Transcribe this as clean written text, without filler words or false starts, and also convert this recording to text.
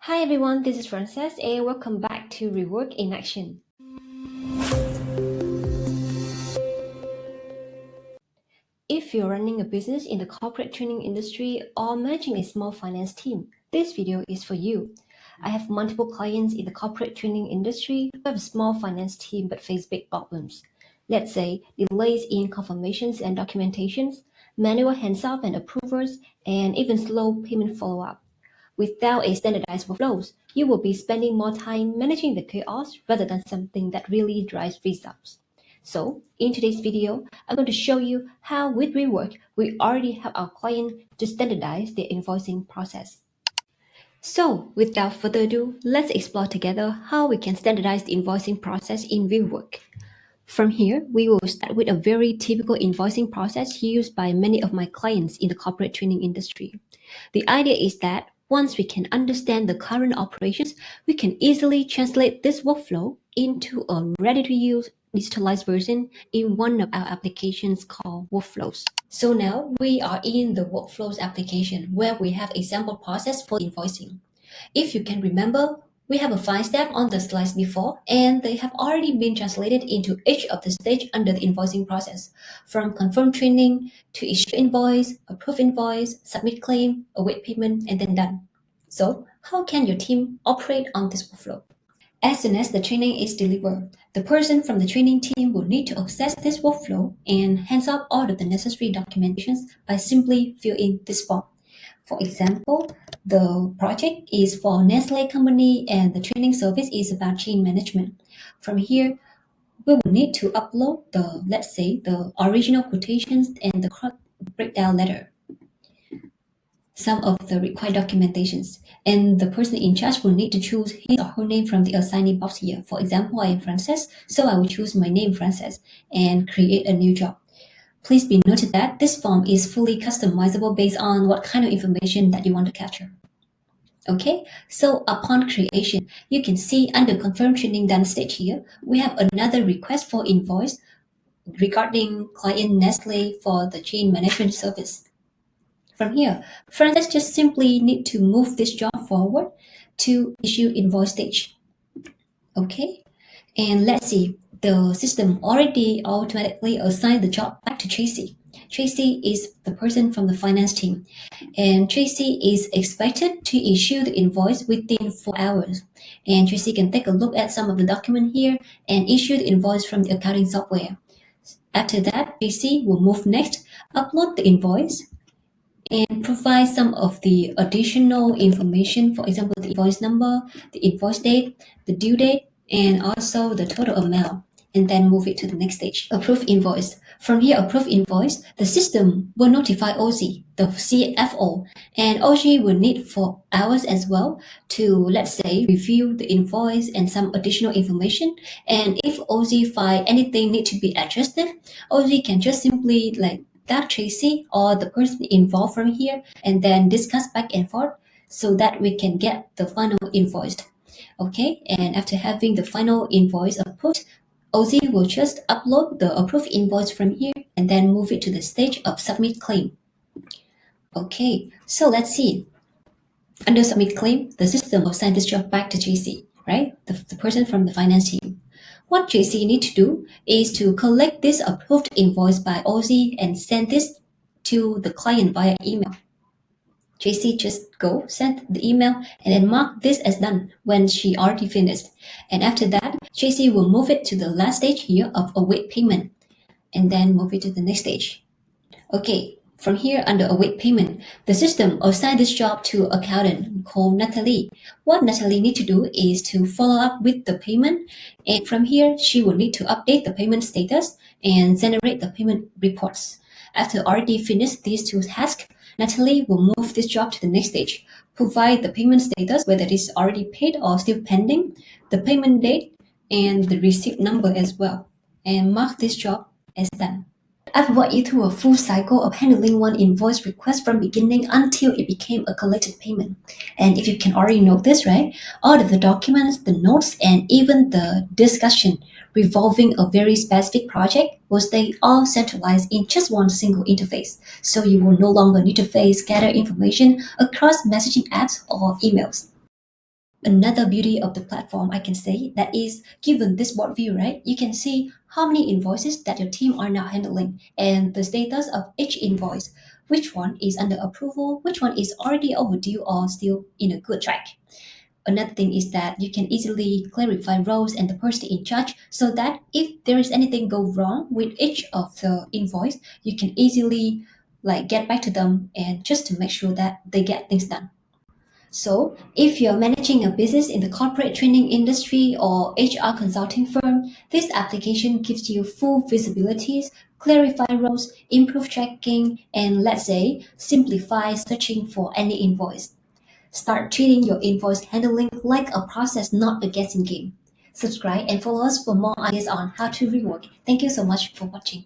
Hi everyone, this is Frances and welcome back to Rework in Action. If you're running a business in the corporate training industry or managing a small finance team, this video is for you. I have multiple clients in the corporate training industry who have a small finance team but face big problems. Let's say delays in confirmations and documentations, manual hands-off and approvers, and even slow payment follow-up. Without a standardized workflows, you will be spending more time managing the chaos rather than something that really drives results. So, in today's video, I'm going to show you how with Rework, we already help our client to standardize their invoicing process. So, without further ado, let's explore together how we can standardize the invoicing process in Rework. From here, we will start with a very typical invoicing process used by many of my clients in the corporate training industry. The idea is that once we can understand the current operations, we can easily translate this workflow into a ready-to-use digitalized version in one of our applications called Workflows. So now we are in the Workflows application where we have a sample process for invoicing. If you can remember, we have a 5 step on the slides before, and they have already been translated into each of the stage under the invoicing process, from confirm training to issue invoice, approve invoice, submit claim, await payment, and then done. So how can your team operate on this workflow? As soon as the training is delivered, the person from the training team will need to access this workflow and hands out all of the necessary documentations by simply fill in this form. For example, the project is for Nestle company and the training service is about chain management. From here, we will need to upload let's say, the original quotations and the breakdown letter, some of the required documentations, and the person in charge will need to choose his or her name from the assignee box here. For example, I am Frances, so I will choose my name Frances and create a new job. Please be noted that this form is fully customizable based on what kind of information that you want to capture. Okay, so upon creation, you can see under confirm training done stage here, we have another request for invoice regarding client Nestle for the chain management service. From here, Francis just simply need to move this job forward to issue invoice stage. Okay, and let's see, the system already automatically assigned the job back to Tracy. Tracy is the person from the finance team, and Tracy is expected to issue the invoice within 4 hours. And Tracy can take a look at some of the document here and issue the invoice from the accounting software. After that, Tracy will move next, upload the invoice, and provide some of the additional information, for example, the invoice number, the invoice date, the due date, and also the total amount, and then move it to the next stage, approve invoice. From here, approve invoice, the system will notify OZ, the CFO, and OZ will need 4 hours as well to, let's say, review the invoice and some additional information. And if OZ find anything need to be adjusted, OZ can just simply that Tracy or the person involved from here and then discuss back and forth so that we can get the final invoice. Okay, and after having the final invoice approved, OZ will just upload the approved invoice from here and then move it to the stage of submit claim. Okay, so let's see. Under submit claim, the system will send this job back to JC, right? The person from the finance team. What JC need to do is to collect this approved invoice by OZ and send this to the client via email. JC just go send the email and then mark this as done when she already finished. And after that, JC will move it to the last stage here of await payment and then move it to the next stage. Okay, from here under await payment, the system assigned this job to accountant called Natalie. What Natalie need to do is to follow up with the payment, and from here she will need to update the payment status and generate the payment reports. After already finished these two tasks, Natalie will move this job to the next stage, provide the payment status, whether it is already paid or still pending, the payment date, and the receipt number as well, and mark this job as done. I've walked you through a full cycle of handling one invoice request from beginning until it became a collected payment. And if you can already notice, right, all of the documents, the notes, and even the discussion revolving a very specific project will stay all centralized in just one single interface. So you will no longer need to gather information across messaging apps or emails. Another beauty of the platform, I can say, that is given this board view, right? You can see how many invoices that your team are now handling and the status of each invoice, which one is under approval, which one is already overdue or still in a good track. Another thing is that you can easily clarify roles and the person in charge so that if there is anything go wrong with each of the invoice, you can easily get back to them and just to make sure that they get things done. So, if you're managing a business in the corporate training industry or HR consulting firm, this application gives you full visibilities, clarify roles, improve tracking, and let's say simplify searching for any invoice. Start treating your invoice handling like a process, not a guessing game. Subscribe and follow us for more ideas on how to rework. Thank you so much for watching.